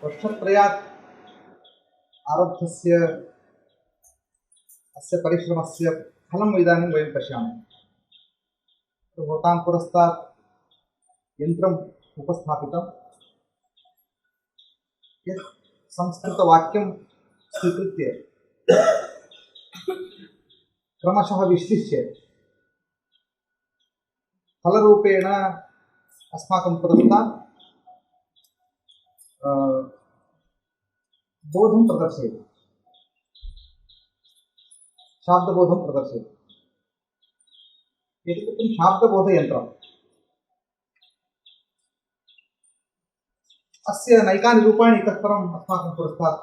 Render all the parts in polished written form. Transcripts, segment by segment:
वर्षत्रयात् आरब्धस्य अस्य परिश्रमस्य फलम् इदानीं वयं पश्यामः। भवतां पुरस्तात् यन्त्रम् उपस्थापितं, यत् संस्कृतवाक्यं स्वीकृत्य क्रमशः विश्लिष्य फलरूपेण अस्माकं पुरस्तात् बोधं प्रदर्शयति, शाब्दबोधं प्रदर्शयति। एतत् शाब्दबोधयन्त्रम्। अस्य नैकानि रूपाणि इतः परम् अस्माकं पुरस्तात्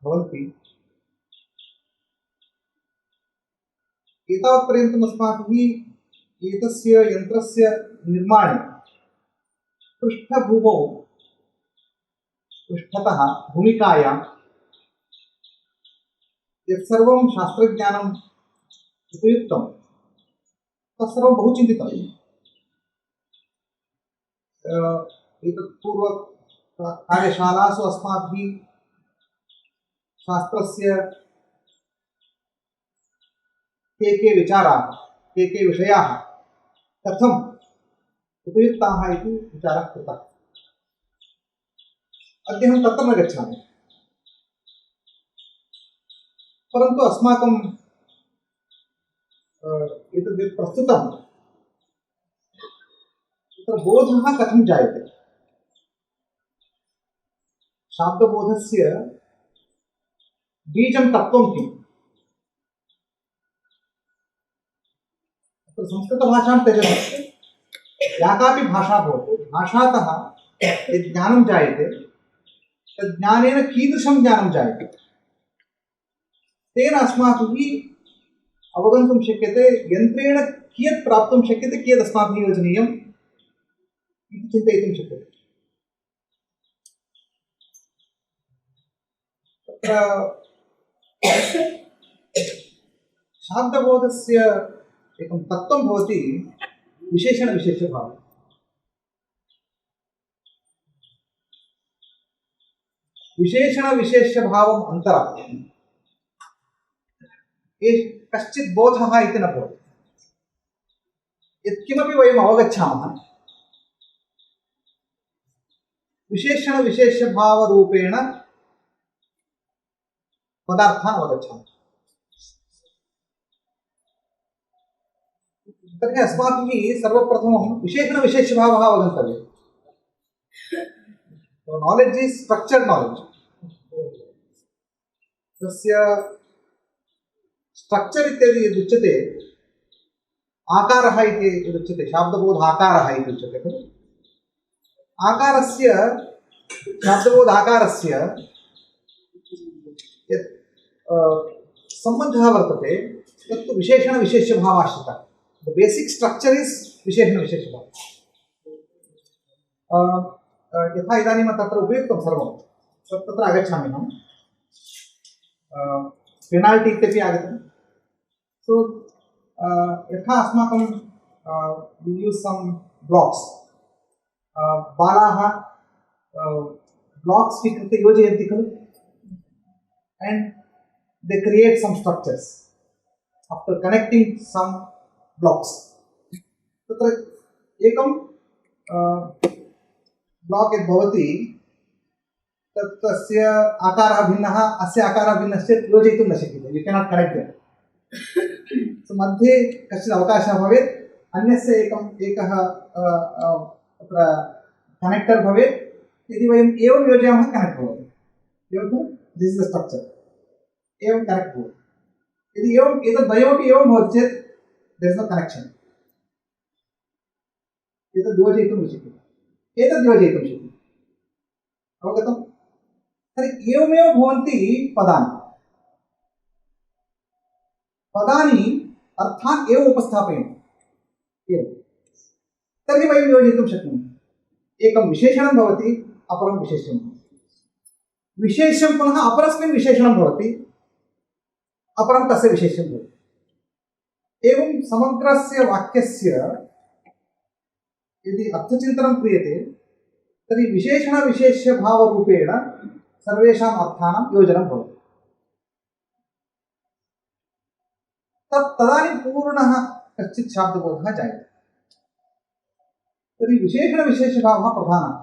भवन्ति। एतावत्पर्यन्तम् अस्माभिः एतस्य यन्त्रस्य निर्माणे पृष्ठतः भूमिकायां यत्सर्वं शास्त्रज्ञानम् उपयुक्तं तत्सर्वं बहु चिन्तितम्। एतत् पूर्वकार्यशालासु अस्माभिः शास्त्रस्य के विचाराः, के विषयाः कथम् उपयुक्ताः इति विचारः कृतः। अद्य अहं तत्र न गच्छामि, परन्तु अस्माकं एतद् प्रस्तुतं तत्र बोधः कथं जायते, शाब्दबोधस्य बीजं तत्त्वं किम्। संस्कृतभाषां त्यजतु, या कापि भाषा भवतु, भाषातः यत् ज्ञानं जायते तद् ज्ञानेन कीदृशं ज्ञानं जायते तेन अस्माभिः अवगन्तुं शक्यते। यन्त्रेण कियत् प्राप्तुं शक्यते, कियत् अस्माभिः योजनीयम् इति चिन्तयितुं शक्यते। तत्र शाब्दबोधस्य एकं तत्त्वं भवति विशेषणविशेष्यभावः। विशेषणविशेष्यभावम् अन्तरा कश्चित् बोधः इति न भवति। यत्किमपि वयम् अवगच्छामः विशेषणविशेष्यभावरूपेण पदार्थान् अवगच्छामः। तर्हि अस्माभिः सर्वप्रथमं विशेषणविशेष्यभावः अवगन्तव्यः। Knowledge is structured knowledge. तस्य स्ट्रक्चर् इत्यादि यदुच्यते, आकारः इति यदुच्यते, शाब्दबोध आकारः इति उच्यते खलु। आकारस्य, शाब्दबोध आकारस्य यत् सम्बन्धः वर्तते तत्तु विशेषणविशेष्यभावाश्रितः। The basic structure is विशेषणविशेष्यभावः। यथा इदानीं तत्र उपयुक्तं सर्वं तत्र आगच्छामि अहं। पेनाल्टी इत्यपि आगतं। सो यथा अस्माकं we use some blocks, बालाः ब्लाक्स् स्वीकृत्य योजयन्ति खलु, and they create some structures after connecting some blocks. तत्र एकं ब्लाक् यद् भवति तस्य आकारः भिन्नः, अस्य आकारः भिन्नश्चेत् योजयितुं न शक्यते। You can't connect them. So मध्ये कश्चित् अवकाशः भवेत्, अन्यस्य एकः तत्र कनेक्टर् भवेत्। यदि वयम् एवं योजयामः कनेक्ट् भवति। एवं दिस् इस् द स्ट्रक्चर्, एवं कनेक्ट् भवति। यदि एवम् एतद्वयमपि एवं भवति चेत् देर् इस् नो कनेक्षन्। एतद् योजयितुं न शक्यते, एतद् योजयितुं शक्यते। अवगतं? तर्हि एवमेव भवन्ति पदानि। पदानि अर्थान् एव उपस्थापयन्ति एवं। तर्हि वयं योजयितुं शक्नुमः। एकं विशेषणं भवति, अपरं विशेष्यं भवति। विशेष्यं पुनः अपरस्मिन् विशेषणं भवति, अपरं तस्य विशेष्यं भवति। एवं समग्रस्य वाक्यस्य यदि अर्थचिन्तनं क्रियते तर्हि विशेषणविशेष्यभावरूपेण सर्वेषाम् अर्थानां योजनं भवति। तदानीं पूर्णः कश्चित् शाब्दबोधः जायते। तर्हि विशेषणविशेषभावः प्रधानः।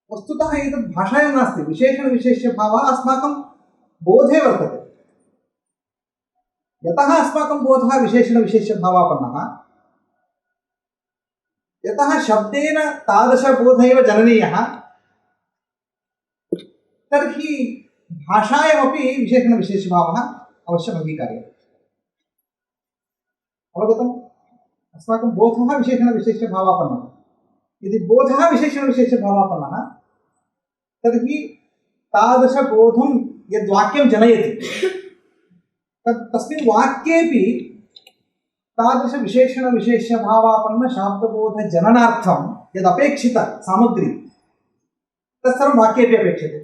वस्तुतः एतत् भाषायां नास्ति, विशेषणविशेषभावः अस्माकं बोधे वर्तते। यतः अस्माकं बोधः विशेषणविशेषभावापन्नः, यतः शब्देन तादृशबोधः एव जननीयः, तर्हि भाषायामपि विशेषणविशेषभावः अवश्यम् अङ्गीकार्यः। अवगतम्? अस्माकं बोधः विशेषणविशेषभावापन्नः। यदि बोधः विशेषणविशेषभावापन्नः तर्हि तादृशबोधं यद्वाक्यं जनयति तस्मिन् वाक्येपि तादृशविशेषणविशेषभावापन्नशाब्दबोधजननार्थं यदपेक्षित सामग्री तत्सर्वं वाक्येपि अपेक्षते।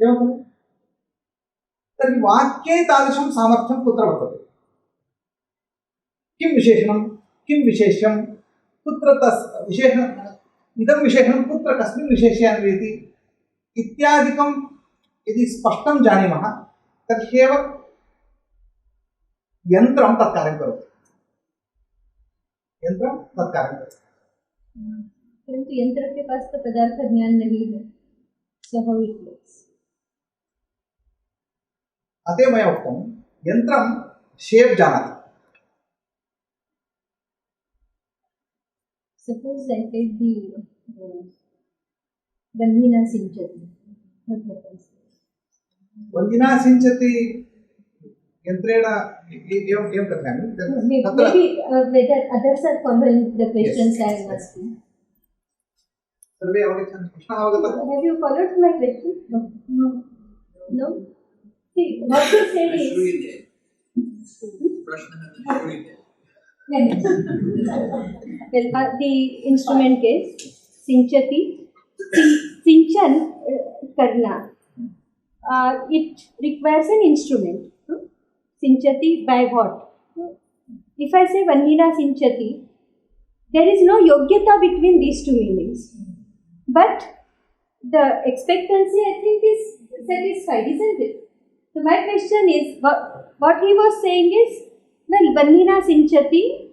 एवं खलु? तर्हि वाक्ये तादृशं सामर्थ्यं कुत्र वर्तते? किं विशेषणं, किं विशेष्यं, कुत्र तस् विशेषणं, इदं विशेषणं कुत्र कस्मिन् विशेष्ये अन्वयति इत्यादिकं यदि स्पष्टं जानीमः तर्ह्येव यन्त्रं तत्कार्यं करोति। यन्त्रं तत्कार्यं करोति। परंतु यंत्र के पास तो पदार्थ ज्ञान नहीं है, so how it works? अतः मया उक्तं यन्त्रं शेप् जानाति। Suppose I take the Vanhina Sinchati. What happens? Vanhina Sinchati यन्त्रेण एवं कथयामि। Maybe whether others are following the questions I am asking. सर्वे अवगच्छन्ति? प्रश्नः अवगतः? Have you followed my question? No. See, what you said is. Well, the instrument is Sinchati. Sinchan karna. It requires an instrument. Sinchati by what? If I say Vanhina Sinchati, there is no yogyata between these two meanings. But the expectancy, I think, is satisfied, isn't it? So my question is, what he was saying is, well, Vanhina Sinchati,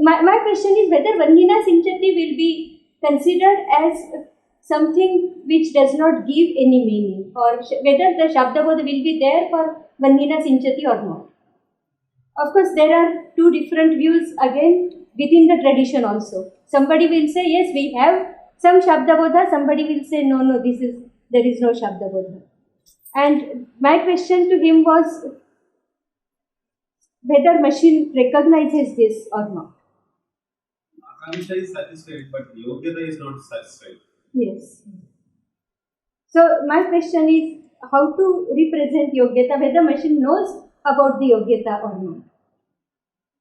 my question is whether Vanhina Sinchati will be considered as something which does not give any meaning, or whether the Shabdabodha will be there for Vanhina Sinchati or not. Of course, there are two different views again within the tradition also. Somebody will say, yes, we have some Shabdabodha, somebody will say, no, there is no Shabdabodha. And my question to him was whether machine recognizes this or not. Akansha is satisfied, but Yogyata is not satisfied. Yes. So my question is how to represent Yogyata, whether machine knows about the Yogyata or not.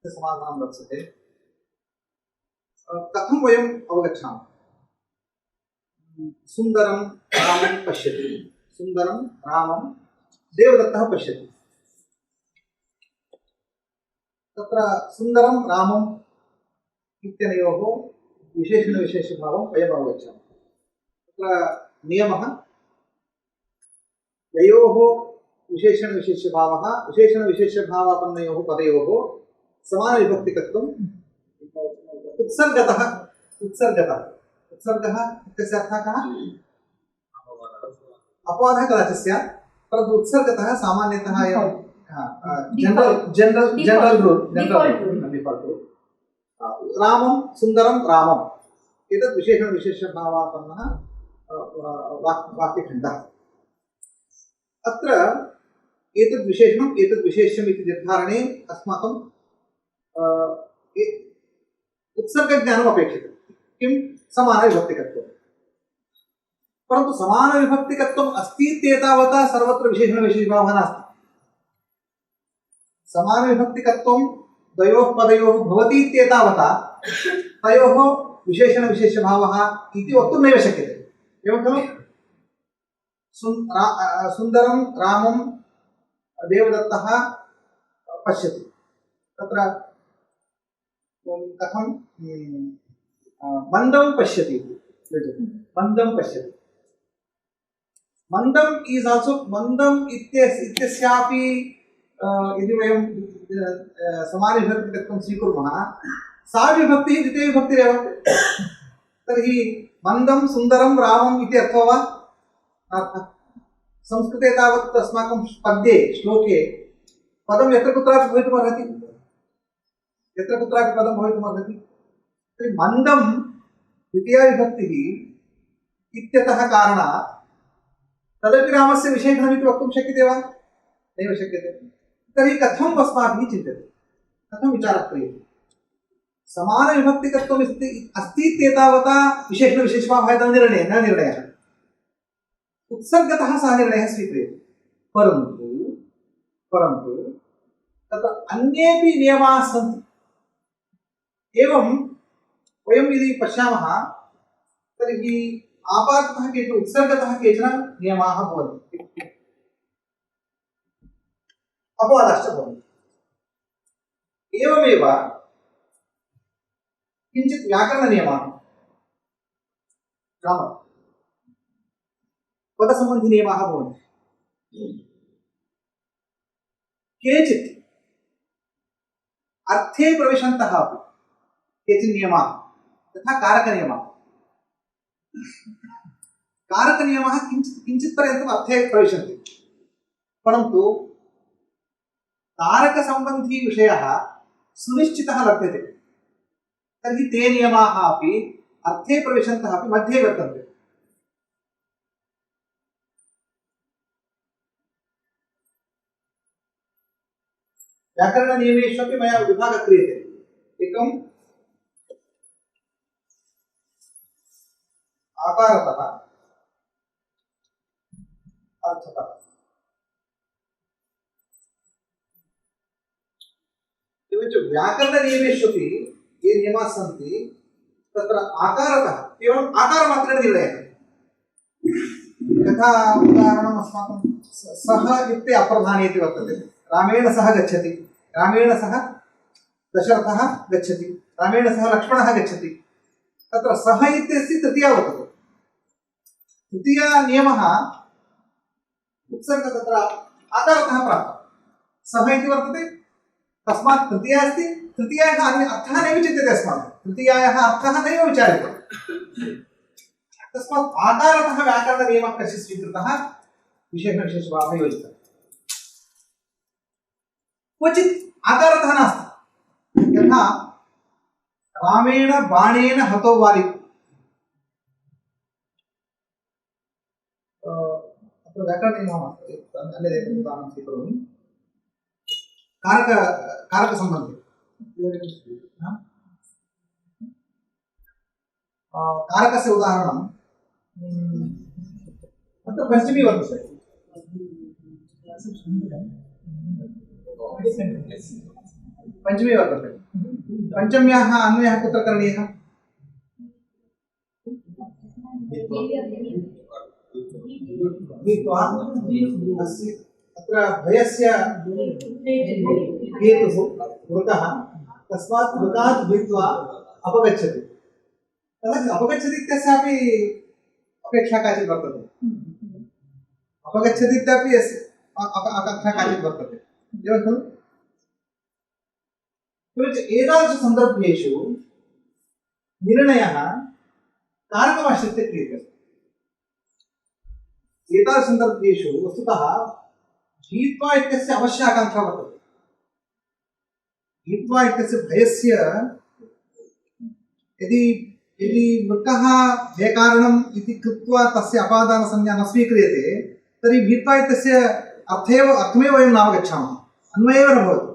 समाधानं लप्स्यते। कथं वयम् अवगच्छामः? सुन्दरं रामं पश्यति, सुन्दरं रामं देवदत्तः पश्यति। तत्र सुन्दरं रामम् इत्यनयोः विशेषणविशेषभावं वयम् अवगच्छामः। तत्र नियमः ययोः विशेषणविशेषभावः विशेषणविशेषभावापन्नयोः पदयोः समानविभक्तिकत्वं उत्सर्गतः उत्सर्गः इत्यस्य अर्थः कः? अपवादः कदाचित् स्यात्, परन्तु उत्सर्गतः सामान्यतः जनरल रूल रामं सुन्दरं रामम् एतत् विशेषणविशेषभावापन्नः वाक्यखण्डः। अत्र एतद् विशेषणम् एतद् विशेष्यम् इति निर्धारणे अस्माकं उत्सर्गज्ञानम् अपेक्षितं। किं? समानविभक्तिकत्वं। परन्तु समानविभक्तिकत्वम् अस्ति इत्येतावता सर्वत्र विशेषणविशेषभावः नास्ति। समानविभक्तिकत्वं द्वयोः पदयोः भवति इत्येतावता तयोः विशेषणविशेषभावः इति वक्तुं नैव शक्यते। एवं खलु? सुन्दरं रामं देवदत्तः पश्यति। तत्र कथं मन्दं पश्यति मन्दं पश्यति मन्दम् इस् आल्सो मन्दम् इत्यस्यापि यदि वयं समानविभक्तिकत्वं स्वीकुर्मः सा विभक्तिः द्वितीयविभक्तिरेव तर्हि मन्दं सुन्दरं रामम् इति अर्थो वा अर्थः संस्कृते तावत् अस्माकं पद्ये श्लोके पदं यत्र कुत्रापि भवितुमर्हति यत्र कुत्रापि पदं भवितुमर्हति तर्हि मन्दं द्वितीया इत्यतः कारणात् तदपि रामस्य विशेषणमिति वक्तुं शक्यते वा नैव शक्यते तर्हि कथम् अस्माभिः चिन्त्यते कथं विचारः क्रियते समानविभक्तिकत्वम् अस्ति इत्येतावता विशेषणविशेषभावः न निर्णयः उत्सर्गतः सः निर्णयः स्वीक्रियते परन्तु तत्र अन्येपि नियमाः सन्ति एवं वयं यदि पश्यामः तर्हि आपाततः केचन उत्सर्गतः केचन नियमाः भवन्ति अपवादाश्च भवन्ति एवमेव किञ्चित् व्याकरणनियमाः ग्रामर् पदसम्बन्धिनियमाः भवन्ति केचित् अर्थे प्रविशन्तः अपि केचित् नियमाः तथा कारकनियमाः कारकनियमाः किञ्चित् पर्यन्तम् अर्थे प्रविशन्ति परन्तु कारकसम्बन्धी विषयः सुनिश्चितः लभ्यते तर्हि ते नियमाः अपि अर्थे प्रविशन्तः अपि मध्ये वर्तन्ते व्याकरणनियमेषु अपि मया विभागः क्रियते एकम् आकारतः अर्थतः एवञ्च व्याकरणनियमेष्वपि ये नियमाः सन्ति तत्र आकारतः केवलम् आकारमात्रेण निर्णयः यथा उदाहरणम् अस्माकं सः इत्युक्ते अप्रधाने इति वर्तते रामेण सह गच्छति रामेण सह दशरथः गच्छति रामेण सह लक्ष्मणः गच्छति तत्र सः इत्यस्य तृतीया वर्तते तृतीया नियमः उत्सर्ग तत्र आकारतः प्राप्तः सः इति वर्तते तस्मात् तृतीया अस्ति तृतीयायाः अर्थः नैव चिन्त्यते अस्माभिः तृतीयायाः अर्थः नैव विचार्यते तस्मात् आकारतः व्याकरणनियमः कश्चित् स्वीकृतः विशेषभावः योजितः क्वचित् आकारतः नास्ति यथा रामेण बाणेन हतो वालि अत्र व्याकरणनियमः अस्ति अन्यदेकम् उदाहरणं स्वीकरोमि कारकसम्बन्धे कारकस्य उदाहरणम् अत्र पञ्चमी वर्तते पञ्चमी वर्तते पञ्चम्याः अन्वयः कुत्र करणीयः अत्र भयस्य हेतुः मृगः तस्मात् मृगात् भीत्वा अपगच्छति तदा अपगच्छति इत्यस्यापि अपेक्षा काचित् वर्तते अपगच्छति इत्यपि अपेक्षा काचित् वर्तते एवं खलु किञ्च एतादृश सन्दर्भेषु निर्णयः कारकमाश्रित्य क्रियते एतादृश सन्दर्भेषु वस्तुतः जीत्वा इत्यस्य अवश्य आकाङ्क्षा वर्तते जीत्वा इत्यस्य भयस्य यदि मृगः भयकारणम् इति कृत्वा तस्य अपादानसंज्ञा न स्वीक्रियते तर्हि भीत्वा इत्यस्य अर्थमेव वयं नावगच्छामः अन्वयेव न भवति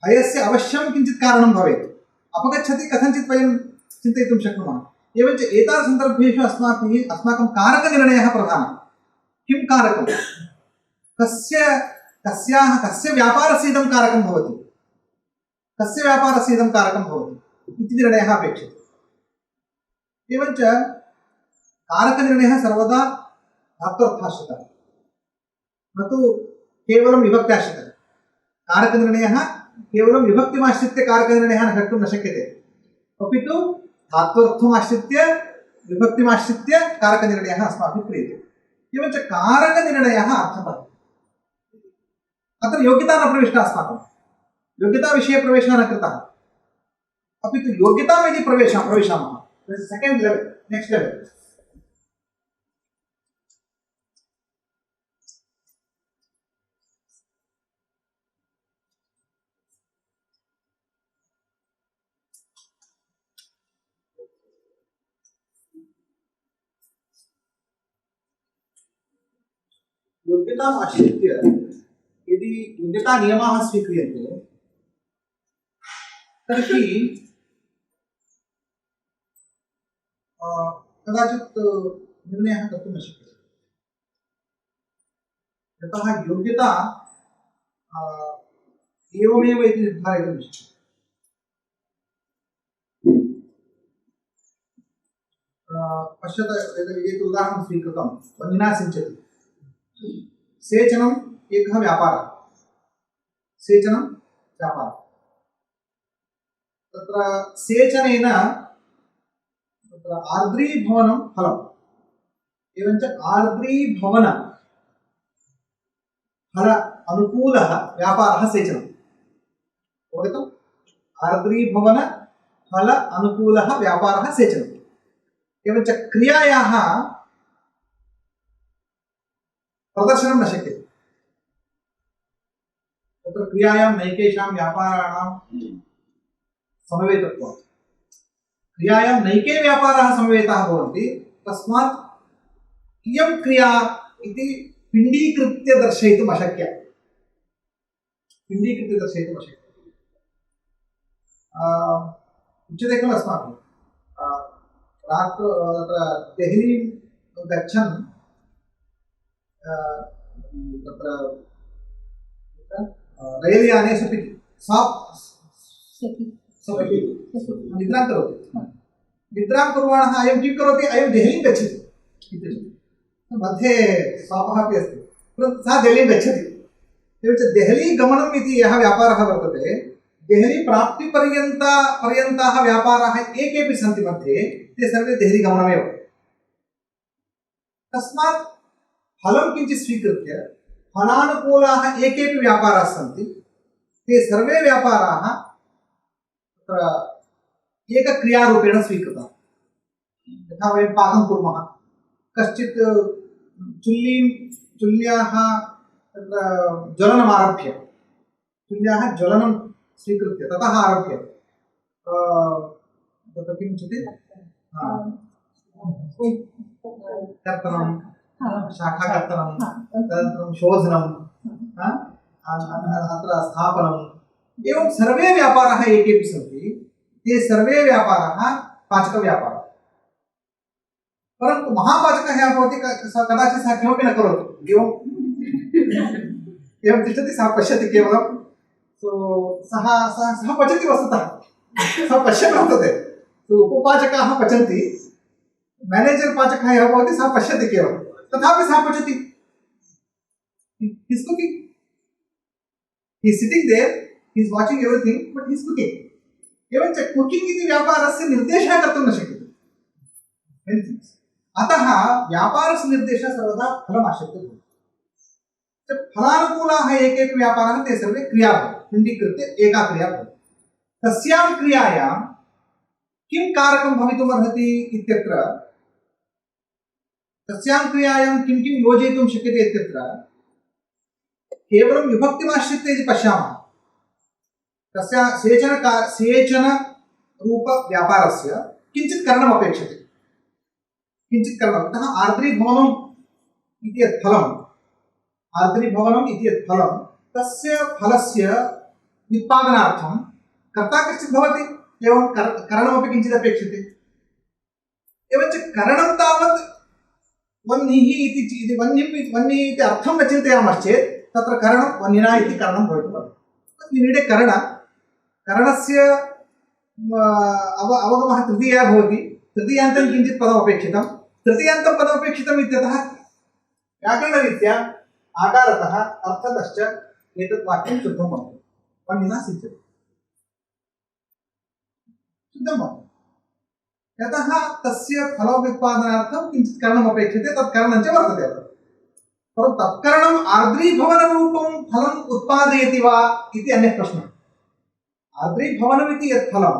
भयस्य अवश्यं किञ्चित् कारणं भवेत् अपगच्छति कथञ्चित् वयं चिन्तयितुं शक्नुमः एवञ्च एतादृशसन्दर्भेषु अस्माकं कारकनिर्णयः प्रधानः किं कारकं कस्य व्यापारस्य इदं कारकं भवति कस्य व्यापारस्य इदं कारकं भवति इति निर्णयः अपेक्षते एवञ्च कारकनिर्णयः सर्वदा धात्वर्थाश्रितः न तु केवलं विभक्त्याश्रितः कारकनिर्णयः केवलं विभक्तिमाश्रित्य कारकनिर्णयः न कर्तुं न शक्यते अपि तु धात्वर्थमाश्रित्य विभक्तिमाश्रित्य कारकनिर्णयः अस्माभिः क्रियते। एवञ्च कारकनिर्णयः अर्थपरः। अत्र योग्यता न प्रविष्टा अस्माकं, योग्यताविषये प्रवेशः न कृतः, अपि तु योग्यतां यदि प्रविशामः सेकेण्ड् लेवल्, नेक्स्ट् लेवल्। योग्यताम् आश्रित्य यदि योग्यता नियमाः स्वीक्रियन्ते तर्हि कदाचित् निर्णयः कर्तुं न शक्यते। यतः योग्यता एवमेव इति निर्धारयितुं न शक्यते। पश्यत, एकम् उदाहरणं स्वीकृतं, वह्निना सिञ्चति। सेचनम् एकः व्यापारः, सेचनं व्यापारः। तत्र सेचनेन तत्र आर्द्रीभवनं फलम्, एवञ्च आर्द्रीभवन फल अनुकूलः व्यापारः सेचनम्। अवगतम्? आर्द्रीभवन फल अनुकूलः व्यापारः सेचनम्। एवञ्च क्रियायाः प्रदर्शनं न शक्यते। तत्र क्रियायां नैकेषां व्यापाराणां समवेतत्वम्, क्रियायां नैके व्यापाराः समवेताः भवन्ति, तस्मात् इयं क्रिया इति पिण्डीकृत्य दर्शयितुम् अशक्या, पिण्डीकृत्य दर्शयितुम् अशक्या। उच्यते खलु अस्माभिः रात्रौ तत्र देहलीं गच्छन् तत्र रैल्याने सपति निद्रां करोति। निद्रां कुर्वाणः अयं किं करोति? अयं देहलीं गच्छति इति मध्ये स्वापः अपि अस्ति, परन्तु सः देहलीं गच्छति। एवञ्च देहली गमनम् इति यः व्यापारः वर्तते, देहली प्राप्तिपर्यन्ताः व्यापाराः एकेपि सन्ति मध्ये, ते सर्वे देहली गमनमेव। तस्मात् फलं किञ्चित् स्वीकृत्य फलानुकूलाः एकेपि व्यापाराः सन्ति, ते सर्वे व्यापाराः तत्र एकक्रियारूपेण स्वीकृताः। यथा वयं पाकं कुर्मः, कश्चित् चुल्याः तत्र ज्वलनमारभ्य, चुल्याः ज्वलनं स्वीकृत्य ततः आरभ्य तत्र किं उच्यते, कर्तनं, शाखाकर्तनं, तदनन्तरं शोधनं, अत्र स्थापनम्, एवं सर्वे व्यापाराः एकेपि सन्ति। ते सर्वे व्यापाराः पाचकव्यापारः। परन्तु महापाचकः यः भवति, कदाचित् सः किमपि न करोति, एवं तिष्ठति, सः पश्यति केवलं। सः पचति वस्तुतः, सः पश्यन् वर्तते। उपपाचकाः पचन्ति, मैनेजर् पाचकः यः भवति सः पश्यति केवलं, तथापि सः पचति। He's cooking. He's sitting there, he's watching everything, but he's cooking. एवञ्च कुकिंग इति व्यापारस्य निर्देशः कर्तुं न शक्यते। अतः व्यापारस्य निर्देशः सर्वदा फलमाश्रित्य भवति। फलानुकूलाः एकेपि व्यापाराः, ते सर्वे क्रिया भवन्ति, पिण्डीकृत्य एका क्रिया भवति। तस्यां क्रियायां किं कारकं भवितुमर्हति इत्यत्र, तस्यां क्रियायां किं किं योजयितुं शक्यते इत्यत्र केवलं विभक्तिमाश्रित्य यदि पश्यामः, तस्य सेचन रूप व्यापारस्य किञ्चित् करणम् अपेक्षते, किञ्चित् करणम्। अतः आर्द्रीभवनम् इति यत् फलम्, आर्द्रीभवनम् इति यत् फलं, तस्य फलस्य उत्पादनार्थं कर्ता कश्चित् भवति, एवं करणमपि किञ्चित् अपेक्षते। एवञ्च करणं तावत् वह्निः इति वह्निः इति अर्थं न चिन्तयामश्चेत् तत्र करणं वह्निना इति करणं भवितुमर्हति। निमिडे करणस्य अवगमः तृतीया भवति, तृतीयान्तं किञ्चित् पदमपेक्षितं, तृतीयान्तं पदमपेक्षितम् इत्यतः व्याकरणरीत्या आकारतः अर्थतश्च एतत् वाक्यं शुद्धं भवति। वह्निना सिद्ध्यति, शुद्धं भवति। यतः तस्य फलोत्पादनार्थं किञ्चित् करणम् अपेक्षते, तत् करणं च वर्तते अत्र। परन्तु तत्करणम् आर्द्रीभवनरूपं फलम् उत्पादयति वा इति अन्यः प्रश्नः। आर्द्रीभवनमिति यत् फलं,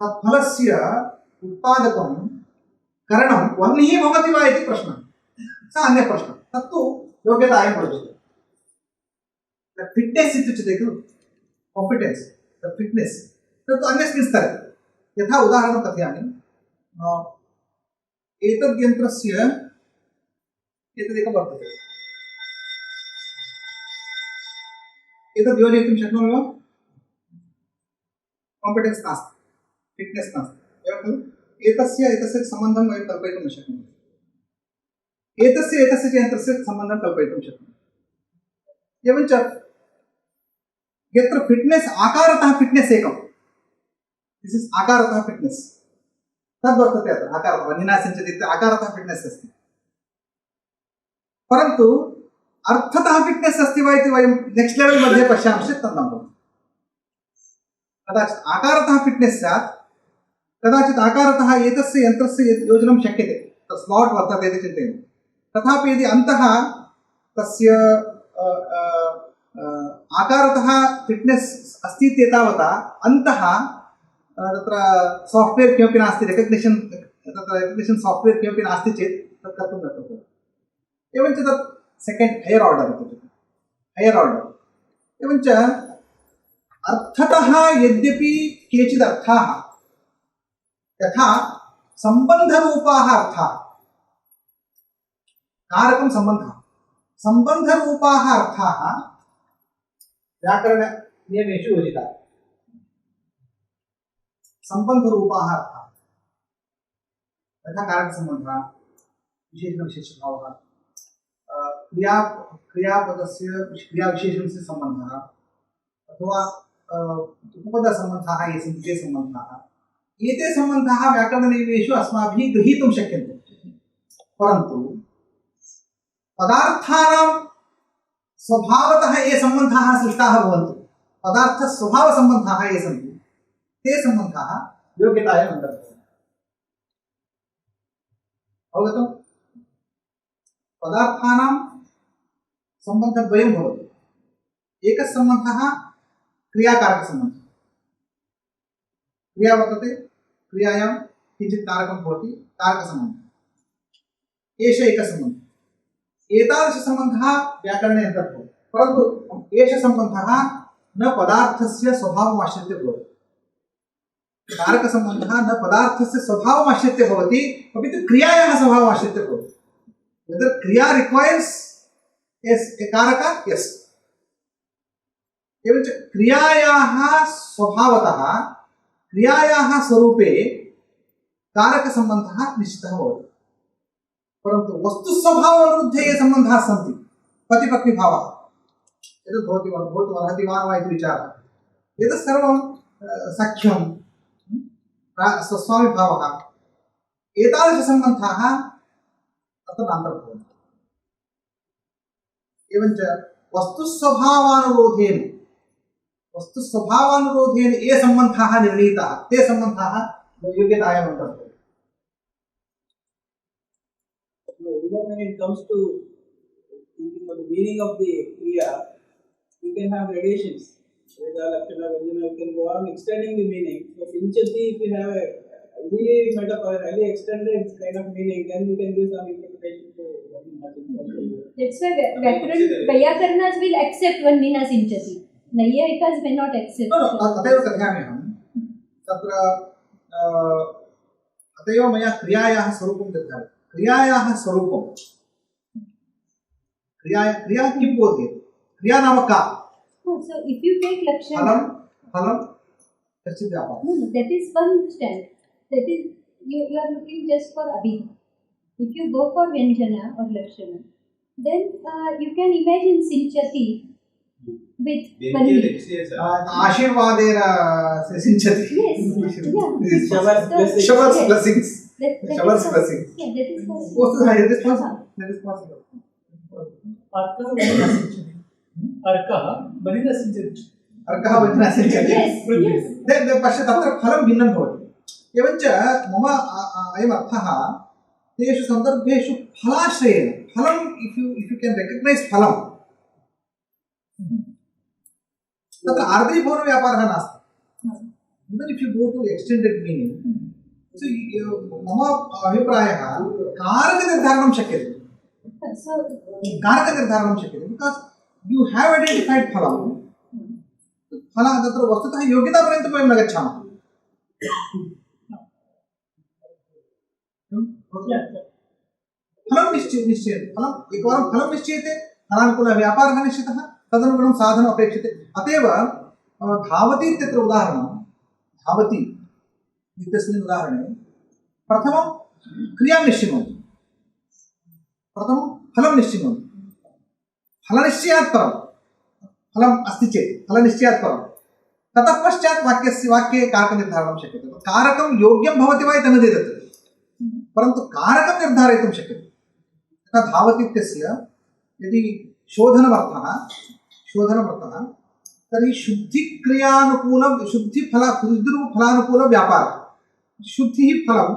तत्फलस्य उत्पादकं करणं वह्निः भवति वा इति प्रश्नः। सः अन्यः प्रश्नः। तत्तु योग्यतायां प्रदृश्यते। फिट्नेस् इत्युच्यते खलु, काम्पिटेन्स्, फिट्नेस् तत्तु अन्यस्मिन् स्तरे। यथा उदाहरणं कथयामि, एतद् यन्त्रस्य एतदेकं वर्तते, एतद् योजयितुं शक्नोमि वा? काम्पिटेन्स् नास्ति, फिट्नेस् नास्ति, एवं खलु। एतस्य सम्बन्धं वयं कल्पयितुं न शक्नुमः, एतस्य च यन्त्रस्य सम्बन्धं कल्पयितुं शक्नुमः। एवञ्च यत्र फिट्नेस् आकारतः फिट्नेस् एकं, दिस् इस् आकारतः फिट्नेस्, तद् वर्तते अत्र आकारतः वह्निना सिञ्चति इति आकारतः फिट्नेस् अस्ति। परन्तु अर्थतः फिट्नेस् अस्ति वा इति वयं नेक्स्ट् लेवल् मध्ये पश्यामश्चेत् तद् न भवति। कदाचित् आकारतः फिट्नेस् स्यात्, कदाचित् आकारतः एतस्य यन्त्रस्य योजनं शक्यते, तत् स्लाट् वर्तते इति चिन्तयन्तु। तथापि यदि अन्तः तस्य आकारतः फिट्नेस् अस्ति इत्येतावता अन्तः तत्र साफ्ट्वेर् किमपि नास्ति, रेकग्निशन् साफ्ट्वेर् किमपि नास्ति चेत् तत् कर्तुं न शक्यते। एवञ्च तत् सेकेण्ड् हयर् आर्डर् इति, हयर् आर्डर्। एवञ्च अर्थतः यद्यपि केचित् अर्थाः, यथा सम्बन्धरूपाः अर्थाः, कारकं सम्बन्धः, सम्बन्धरूपाः अर्थाः व्याकरणनियमेषु योजिताः। सम्बन्धरूपाः अर्थाः यथा कारकसम्बन्धः, विशेषणविशेषभावः, क्रियापदस्य क्रियाविशेषणस्य सम्बन्धः, अथवा उपपदसम्बन्धाः ये सन्ति ते सम्बन्धाः, एते सम्बन्धाः व्याकरणनियमेषु अस्माभिः गृहीतुं शक्यन्ते। परन्तु पदार्थानां स्वभावतः ये सम्बन्धाः सृष्टाः भवन्ति, पदार्थस्वभावसम्बन्धाः ये सन्ति ते सम्बन्धाः योग्यतायाम् अन्तर्भवन्ति। अवगतम्? पदार्थानां सम्बन्धद्वयं भवति। एकः सम्बन्धः क्रियाकारकसम्बन्धः, क्रिया वर्तते, क्रियायां किञ्चित् कारकं भवति, कारकसम्बन्धः, एष एकः सम्बन्धः। एतादृशसम्बन्धः व्याकरणे अन्तर्भवति। परन्तु एषः सम्बन्धः न पदार्थस्य स्वभावमाश्रित्य भवति, कारकसम्बन्धः न पदार्थस्य स्वभावमाश्रित्य भवति, अपि तु क्रियायाः स्वभावमाश्रित्य भवति। Whether kriya requires a कारक, yes. एवञ्च क्रियायाः स्वभावतः, क्रियायाः स्वरूपे कारकसम्बन्धः निश्चितः भवति। परन्तु वस्तुस्वभावानुरुद्धे ये सम्बन्धाः सन्ति, पतिपत्नीभावः, एतद् भवति वा इति विचारः, एतत् सर्वं सख्यं, स्वस्वामिभावः, एतादृशसम्बन्धाः अत्र अन्तर्भवन्ति। एवञ्च वस्तुस्वभावानुरोधेन ये सम्बन्धाः निर्णीताः, ते सम्बन्धाः योग्यतायाम् अन्तर्भवन्ति। Even when it comes to thinking of the meaning of the kriya, we can have gradations. Veda, Lakshana, Vyajana, we can go on extending the meaning. So, Sinchati, if we have a really metaphor, highly extended kind of meaning, then we can give some interpretation to that's why Vyakaranas will accept Vannina Sinchati. Naiyayikas may not accept. तथैव कथयामि अहं, तत्र अतएव मया क्रियायाः स्वरूपं दत्तं। क्रियायाः स्वरूपं, क्रिया किं बोधयति? क्रिया नाम का? So if you take Lakshana, फलं कश्चित् व्यापारः। No, that is one stand. That is you are looking just for Abhi. If you go for Vyanjana or Lakshana, then you can imagine Sinchati with Vanni. आशीर्वादेन सिञ्चति। Yes. Yeah. Showers blessings. Showers blessings. Yeah, that is possible. That is possible. अर्कः वनिना सिञ्चति। अर्कः वचनः सिञ्चति पश्य तत्र फलं भिन्नं भवति एवञ्च मम अयम् अर्थः तेषु सन्दर्भेषु फलाश्रयेण फलम् इफ् यु केन् रेकग्नैस् फलं तत्र आर्द्रीभवनव्यापारः नास्ति even if you go to extended meaning मम अभिप्रायः कारकनिर्धारणं शक्यते कारकनिर्धारणं शक्यते बिकास् यु हेव् ऐडेण्टिफैड् फलं फलं तत्र वस्तुतः योग्यतापर्यन्तं वयं न गच्छामः फलं निश्चयेन फलं एकवारं फलं निश्चीयते फलानुकूलव्यापारः निश्चितः तदनुगुणं साधनम् अपेक्षते अत एव धावति इत्यत्र उदाहरणं धावति इत्यस्मिन् उदाहरणे प्रथमं क्रियां निश्चिनोति प्रथमं फलं निश्चिनोति फलनिश्चयात् परं फलम् अस्ति चेत् फलनिश्चयात् परं ततः पश्चात् वाक्ये कारकनिर्धारणं शक्यते कारकं योग्यं भवति वा इति न दीयते परन्तु कारकं निर्धारयितुं शक्यते तथा धावति इत्यस्य यदि शोधनमर्थः तर्हि शुद्धिफलानुकूलव्यापारः शुद्धिः फलं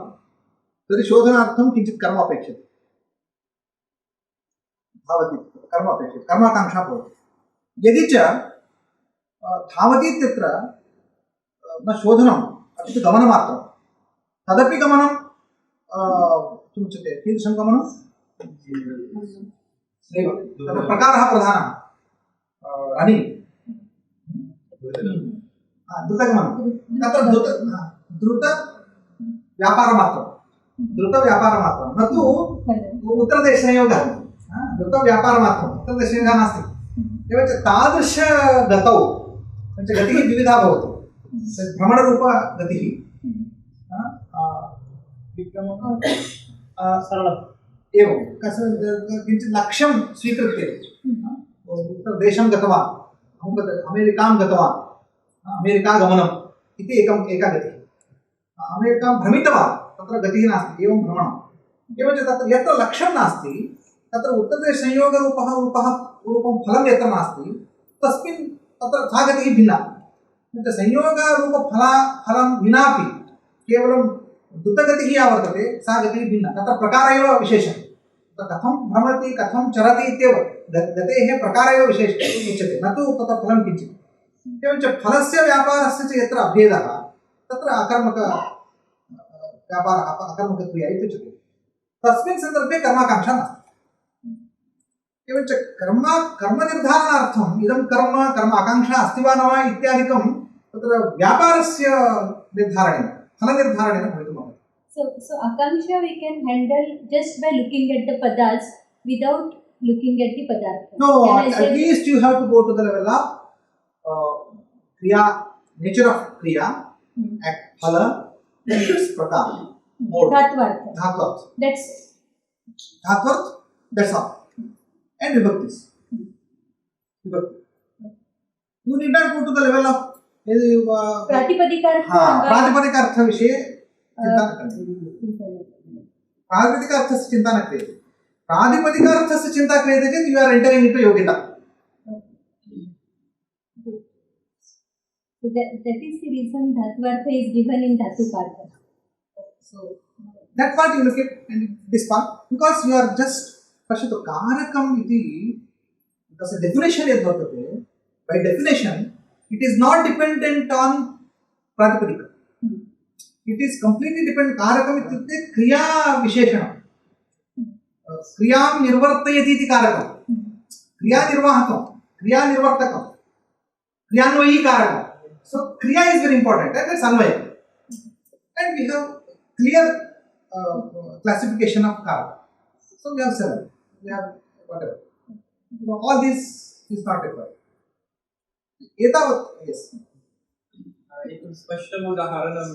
तर्हि शोधनार्थं किञ्चित् कर्म अपेक्षते धावति कर्म अपेक्षते कर्माकाङ्क्षा भवति यदि च धावति इत्यत्र न शोधनम् अपि तु गमनमात्रं तदपि गमनं किमुच्यते कीदृशं गमनं नैव तत्र प्रकारः प्रधानः रनिङ्ग् द्रुतगमनं तत्र द्रुतव्यापारमात्रं न तु उत्तरदेशसंयोगः द्रुतव्यापारमात्रम् उत्तरदेशसंयोगः नास्ति एवञ्च तादृशगतौ गतिः द्विविधा भवति भ्रमणरूपगतिः एवं किञ्चित् लक्ष्यं स्वीकृत्य उत्तरदेशं गतवान् अमेरिकां गतवान् अमेरिकागमनम् इति एका गतिः अमेरिकां भ्रमितवान् तत्र गतिः नास्ति एवं भ्रमणम् एवञ्च तत्र यत्र लक्ष्यं नास्ति तत्र उत्तरदेशसंयोगरूपं फलं यत्र नास्ति तस्मिन् तत्र सा गतिः भिन्ना संयोगरूपफलं विनापि केवलं द्रुतगतिः या वर्तते सा गतिः भिन्ना तत्र प्रकार एव विशेषः कथं भ्रमति कथं चरति इत्येव गतेः प्रकार एव विशेषः उच्यते न तु तत्र फलं किञ्चित् एवञ्च फलस्य व्यापारस्य च यत्र अभेदः तत्र अकर्मकव्यापारः अकर्मकक्रिया इति उच्यते तस्मिन् सन्दर्भे कर्माकाङ्क्षा नास्ति एवञ्च कर्मनिर्धारणार्थम् इदं कर्म आकाङ्क्षा अस्ति वा न वा इत्यादिकं तत्र व्यापारस्य निर्धारणेन फलनिर्धारणेन भवितुमर्हति So Akanksha we can handle just by looking at the padas without looking at the padartha. No, at least you have to go to the level of kriya, nature of kriya, act, phala, its prakar, mode. Dhatvarth. That's all. And vibhaktis. Vibhakti. You need not go to the level of प्रातिपदिकार्थ विषये चिंता न करणीया प्रातिपदिकार्थस्य चिंता न क्रियते प्रातिपदिकार्थस्य चिंता क्रियते चेत् यू आर एंटरिंग इन्टु योग्यता So that is the reason Dhatvartha is given in Dhatupartha. So that part you look at and this part because you are just पश्यतु कारकम् इति तस्य डेफिनेशन यद् वर्तते by definition it is not dependent on प्रातिपदिका it is completely dependent कारकम् इत्युक्ते क्रिया विशेषणं क्रियां निर्वर्तयति इति कारकं क्रियानिर्वाहकं क्रियानिर्वर्तकं क्रियान्वयी कारकं so kriya is very important and it's anvaya and we have clear classification of karaka so we have seven we have whatever all this is not required etavat yes एकं स्पष्टम् उदाहरणं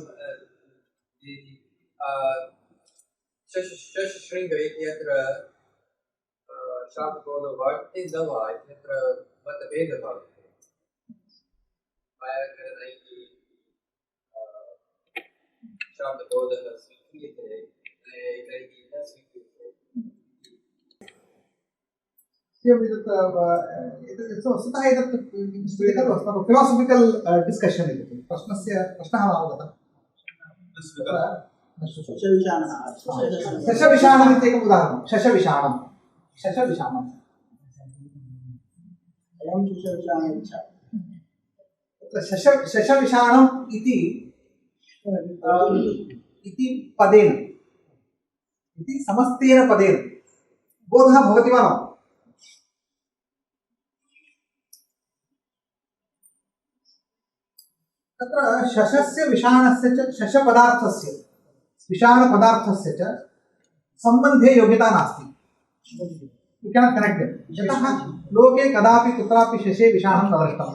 शशृङ्गे यत्र शाब्दबोधो वर्तते न वा इत्यत्र मतभेदः भवति व्याकरणैः शाब्दबोधः स्वीक्रियते नैः न स्वीक्रियते वस्तुतः एतत् फिलासफिकल् डिस्कशन् इति प्रश्नः अवगतः शशविषाणम् इत्येकम् उदाहरणं शशविषाणं शशविषाणम् इति पदेन इति समस्तेन पदेन बोधः भवति वा न तत्र शशस्य विषाणस्य च शशपदार्थस्य विषाणपदार्थस्य च सम्बन्धे योग्यता नास्ति यू कैन कनेक्ट यतः लोके कदापि कुत्रापि शशे विषाणं न दृष्टं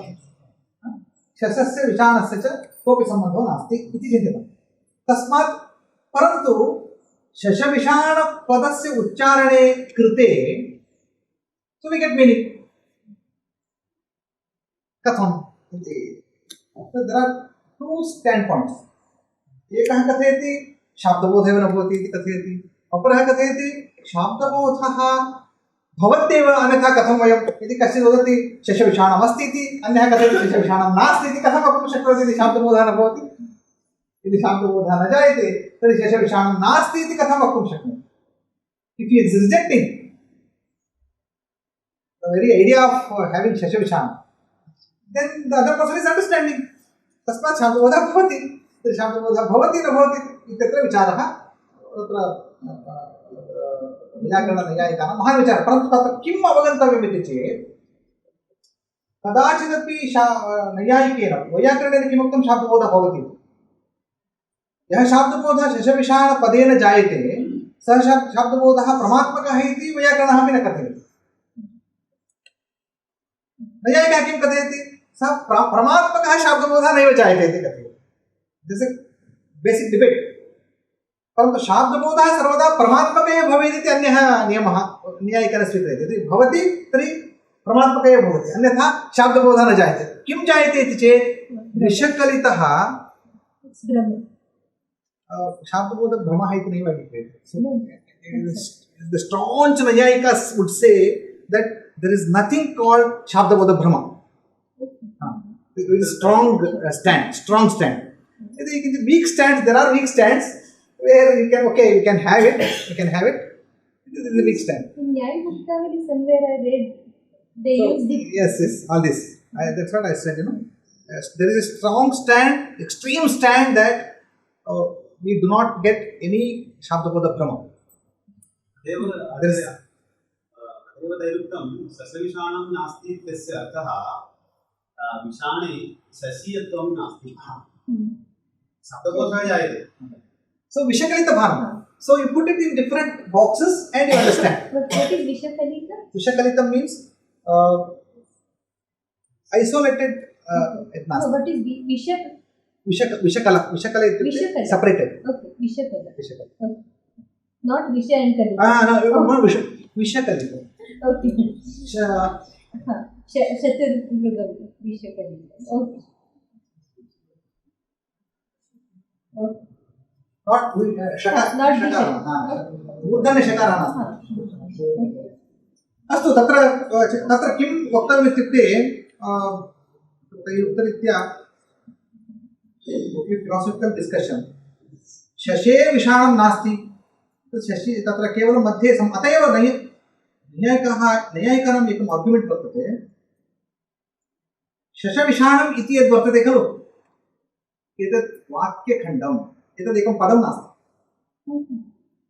शशस्य विषाणस्य च कोऽपि सम्बन्धो नास्ति इति चिन्तितं तस्मात् परन्तु शशविषाणपदस्य उच्चारणे कृते सो वी गेट मीनिंग कथं there are two standpoints एकः कथयति शाब्दबोधः न भवति इति कथयति अपरः कथयति शाब्दबोधः भवत्येव अन्यथा कथं वयम् इति कश्चित् वदति शशविषाणम् अस्ति इति अन्यः कथयति शशविषाणं नास्ति इति कथं वक्तुं शक्नोति इति शाब्दबोधः न भवति यदि शाब्दबोधः न जायते तर्हि शशविषाणं नास्ति इति कथं वक्तुं शक्नोति if he is rejecting the very idea of having शशविषाणं then the other person is understanding तस्मात् शाब्दबोधः भवति तर्हि शाब्दबोधः भवति न भवति इत्यत्र विचारः तत्र व्याकरणनैयायिकानां महान् विचारः परन्तु तत्र किम् अवगन्तव्यम् इति चेत् कदाचिदपि नैयायिकेन वैयाकरणेन किमुक्तं शाब्दबोधः भवति यः शाब्दबोधः शशविषाणपदेन जायते सः शाब्दबोधः परमात्मकः इति वैयाकरणः अपि न कथयति नैयायिकः किं कथयति सः परमात्मकः शाब्दबोधः नैव जायते इति कथयति दिस् इज बेसिक डिबेट परन्तु शाब्दबोधः सर्वदा परमात्मक एव भवेत् इति अन्यः नियमः नैयायिकेन स्वीक्रियते यदि भवति तर्हि परमात्मक एव भवति अन्यथा शाब्दबोधः न जायते किं जायते इति चेत् विषकलितः शाब्दबोधभ्रमः इति नैव अभिप्रेयते the staunch Naiyayikas would say that there is nothing called Shabdabodha It is a strong stand. In the weak stands, there are weak stands where you can have it. This is a weak stand. In Nyayamuktamali somewhere I read they use the yes, all this. That's what I said. Yes, there is a strong stand, extreme stand that we do not get any Shabdabodha Brahma. देवदैरुक्तं सस्यविषाणं नास्ति इत्यस्य अर्थः विषाणे सस्यत्वं नास्ति शब्दबोधः जायते So Vishakalita. So you put it in different boxes and you understand. What is Vishakalita? Vishakalita means isolated at So what is Vishakala separated. Okay, Vishakala. Vishakala. Okay. Not Visha and Kalita. No, Vishakalita. Okay. Shaturmrugam. Vishakalita. Okay. Okay. Not Shaka. Not Visha. Udane Shakara. अस्तु तत्र किं वक्तव्यम् इत्युक्ते उत्तरीत्या philosophical discussion शशे विषाणं नास्ति शशि तत्र केवलं मध्ये अत एव नैयायिकानाम् एकम् आर्ग्युमेण्ट् वर्तते शशविषाणम् इति यद् वर्तते खलु एतत् वाक्यखण्डम् एतदेकं पदं नास्ति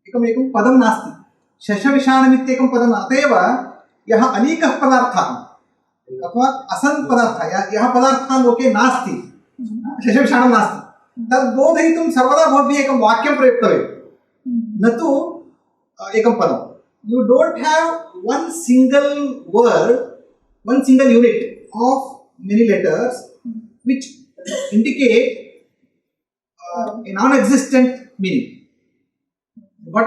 एकं पदं नास्ति शशविषाणम् इत्येकं पदम् अत एव यः अनेकः पदार्थः अथवा असन् पदार्थः यः पदार्थः लोके नास्ति शशविषाणं नास्ति तद् बोधयितुं सर्वदा भवद्भिः एकं वाक्यं प्रयुक्तव्यं न तु एकं पदं you don't have one single word one single unit of many letters which indicate a non-existent meaning. What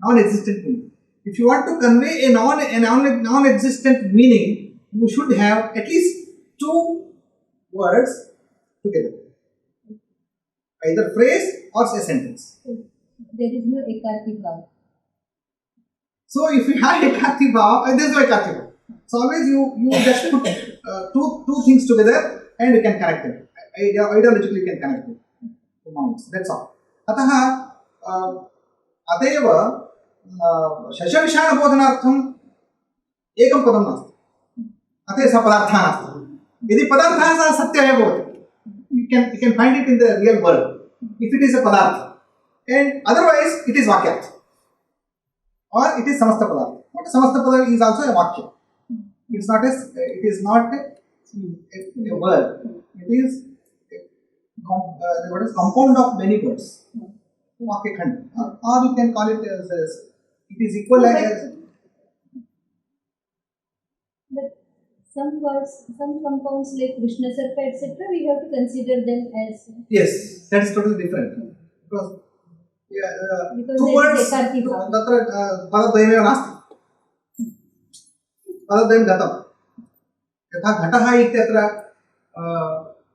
non-existent meaning? If you want to convey a non-existent meaning, you should have at least two words together, either phrase or a sentence. There is no ekati bhav. So if you have ekati bhav, there is no ekati bhav. So always you just put two things together and you can connect them. Ideologically you can connect them. That's all. अतः अतएव शशविषाणबोधनार्थम् एकं पदं नास्ति. अतः सः पदार्थः नास्ति. यदि पदार्थः सः सत्यः एव भवति. You can find it in the real world if it is a padartha, and otherwise it is vakyartha or it is samasta padartha. But samasta padartha is also a vakya. It is not a word. It is what is compound of many words. Vakya khand, or you can call it as it is equal as. Some words, some compounds like Krishna Sarpa, etc., we have to consider them as. Yes, that is totally different. Because Because two words, तत्र पदद्वयमेव नास्ति. पदद्वयं गतं. यथा घटः इत्यत्र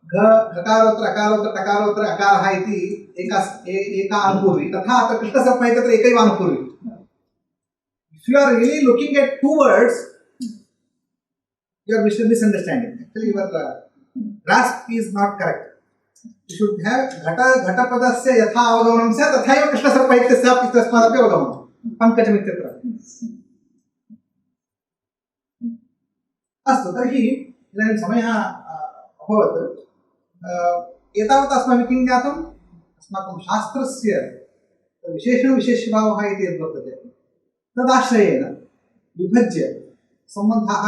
घकारोत्तर अकारोत्तर टकारोत्तर अकारः इति एका अनुपूर्वी, तथा अत्र कृष्णसर्प इत्यत्र एकैव अनुपूर्वी. If you are really looking at two words, you are misunderstanding. Actually, your grasp is not correct. You should have घटपदस्य यथा अवगमनं स्यात् तथैव कृष्णसर्प इत्यस्यापि तस्मादपि अवगमनं पङ्कजम् इत्यत्र. अस्तु, तर्हि इदानीं समयः अभवत्. एतावत् अस्माभिः किं ज्ञातम्? अस्माकं शास्त्रस्य विशेषणविशेष्यभावः इति यद्वर्तते तदाश्रयेण विभज्य सम्बन्धाः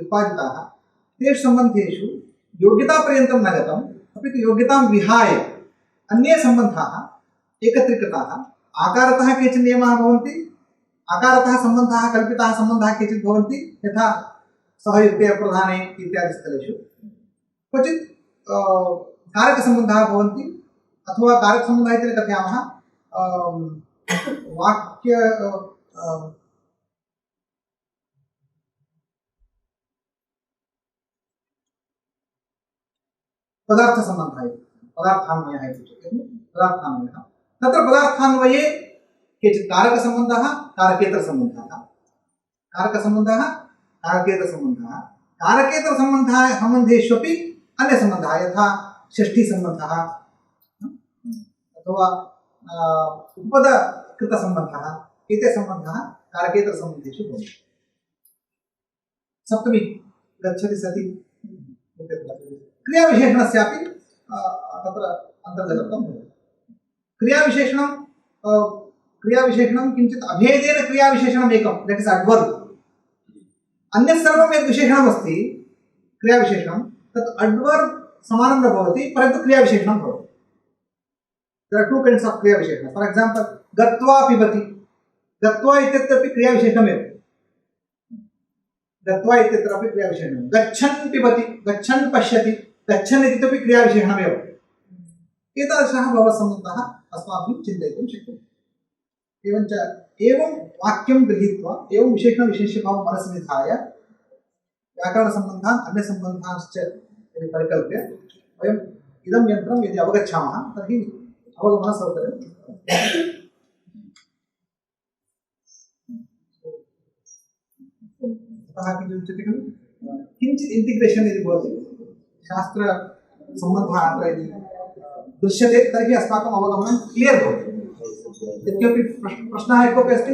उत्पादिताः. तेषु सम्बन्धेषु योग्यतापर्यन्तं न गतम्, अपि तु योग्यतां विहाय अन्ये सम्बन्धाः एकत्रीकृताः. आकारतः केचन नियमाः भवन्ति, आकारतः सम्बन्धाः कल्पिताः सम्बन्धाः केचित् भवन्ति, यथा सहयुक्तेयप्रधाने इत्यादि स्थलेषु. क्वचित् कारकसम्बन्धाः भवन्ति, अथवा कारकसम्बन्धः इति कथयामः वाक्य पदार्थसम्बन्धः इति, पदार्थान्वयः इति उच्यते. पदार्थान्वयः, तत्र पदार्थान्वये केचित् कारकसम्बन्धः, कारकेतरसम्बन्धः, कारकसम्बन्धः, कारकेतरसम्बन्धः, कारकेतरसम्बन्धः सम्बन्धेष्वपि अन्यसम्बन्धः, यथा षष्ठीसम्बन्धः अथवा उपपदकृतसम्बन्धः, एते सम्बन्धः कारकेतरसम्बन्धेषु भवन्ति. सप्तमी गच्छति सति क्रियाविशेषणस्यापि तत्र अन्तर्गतं भवति. क्रियाविशेषणं किञ्चित् अभेदेन क्रियाविशेषणम् एकं, दट् इस् अड्वर्ब्. अन्यत् सर्वं यद् विशेषणमस्ति क्रियाविशेषणं, तत् अड्वर्ब् समानं न भवति, परन्तु क्रियाविशेषणं भवति. There are two kinds of क्रियाविशेषणं. फार् एक्साम्पल् गत्वा पिबति, गत्वा इत्यत्रापि क्रियाविशेषणमेव. गत्वा इत्यत्रापि क्रियाविशेषणं. गच्छन् पिबति, गच्छन् पश्यति, गच्छन् इत्यपि क्रियाविशेषणमेव. एतादृशः बहवः सम्बन्धाः अस्माभिः चिन्तयितुं शक्यते. एवञ्च एवं वाक्यं गृहीत्वा एवं विशेषणविशेष्यभावं मनसि निधाय व्याकरणसम्बन्धान् अन्यसम्बन्धांश्च यदि परिकल्प्य वयम् इदं यन्त्रं यदि अवगच्छामः तर्हि अवगमनसौकर्यं अतः किञ्चित् उच्यते खलु, किञ्चित् इण्टिग्रेशन् यदि भवति, शास्त्रसम्बन्धः अत्र यदि दृश्यते तर्हि अस्माकम् अवगमनं क्लियर् भवति. यद्यपि प्रश्नः कोऽपि अस्ति